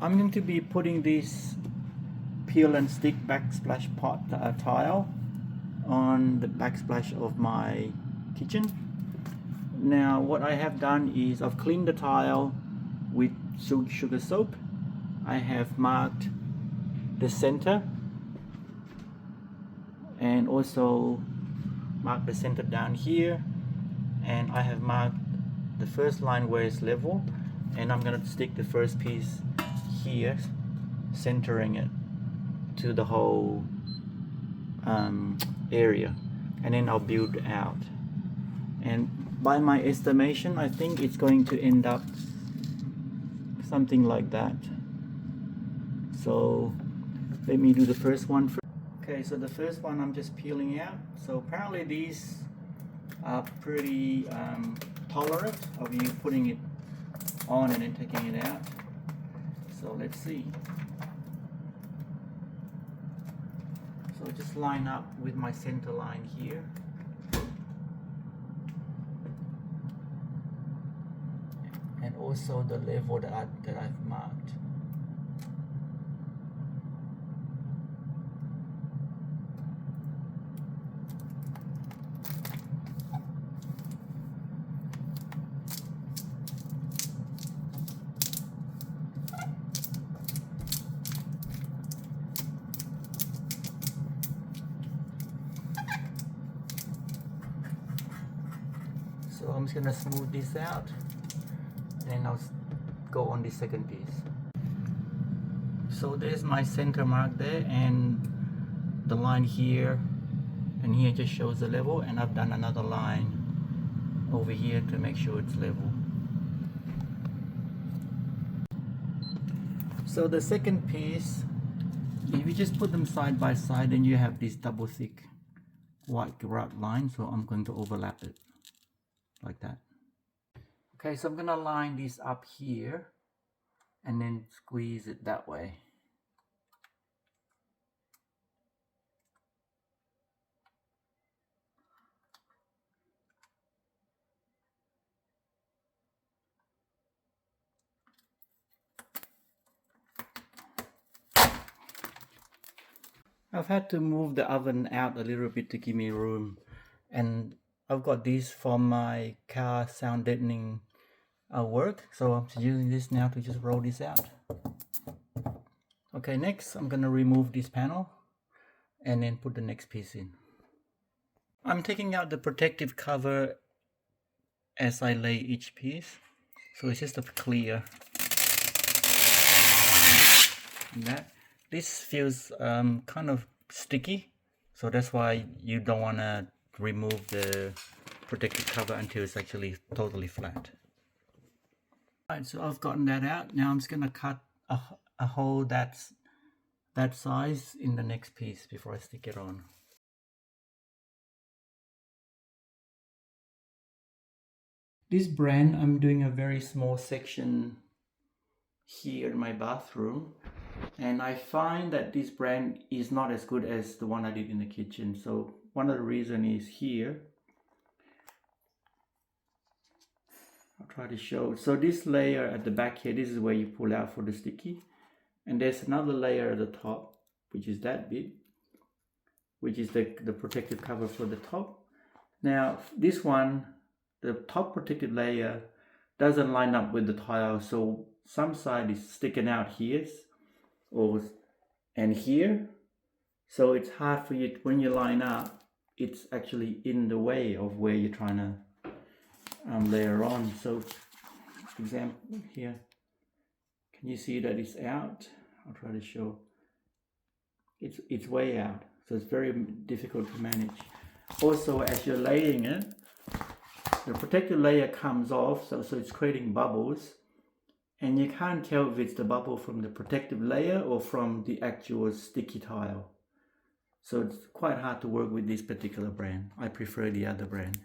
I'm going to be putting this peel and stick backsplash pot tile on the backsplash of my kitchen. Now what I have done is I've cleaned the tile with sugar soap. I have marked the center and also marked the center down here, and I have marked the first line where it's level, and I'm going to stick the first piece here, centering it to the whole area, and then I'll build out. And by my estimation, I think it's going to end up something like that. So let me do the first one first. Okay, so the first one I'm just peeling out. So apparently these are pretty tolerant of you putting it on and then taking it out. So let's see. So just line up with my center line here. And also the level that I've marked. So I'm just gonna smooth this out, and I'll go on the second piece. So there's my center mark there, and the line here and here just shows the level, and I've done another line over here to make sure it's level. So the second piece, if you just put them side by side, then you have this double thick white grout line. So I'm going to overlap it like that. Okay, so I'm gonna line this up here and then squeeze it that way. I've had to move the oven out a little bit to give me room, and I've got this from my car sound deadening work, so I'm using this now to just roll this out. Okay, next I'm gonna remove this panel and then put the next piece in. I'm taking out the protective cover as I lay each piece, so it's just a clear. And that this feels kind of sticky, so that's why you don't want to remove the protective cover until it's actually totally flat. Alright, so I've gotten that out. Now I'm just going to cut a hole that size in the next piece before I stick it on. This brand, I'm doing a very small section here in my bathroom, and I find that this brand is not as good as the one I did in the kitchen. So one of the reasons is here. I'll try to show. So this layer at the back here, this is where you pull out for the sticky, and there's another layer at the top, which is that bit, which is the protective cover for the top. Now this one, the top protective layer doesn't line up with the tile, so some side is sticking out here and here, so it's hard for you when you line up. It's actually in the way of where you're trying to layer on. So for example here, can you see that it's out? I'll try to show. It's way out, so it's very difficult to manage. Also, as you're laying it, the protective layer comes off, so it's creating bubbles, and you can't tell if it's the bubble from the protective layer or from the actual sticky tile. So it's quite hard to work with this particular brand. I prefer the other brand.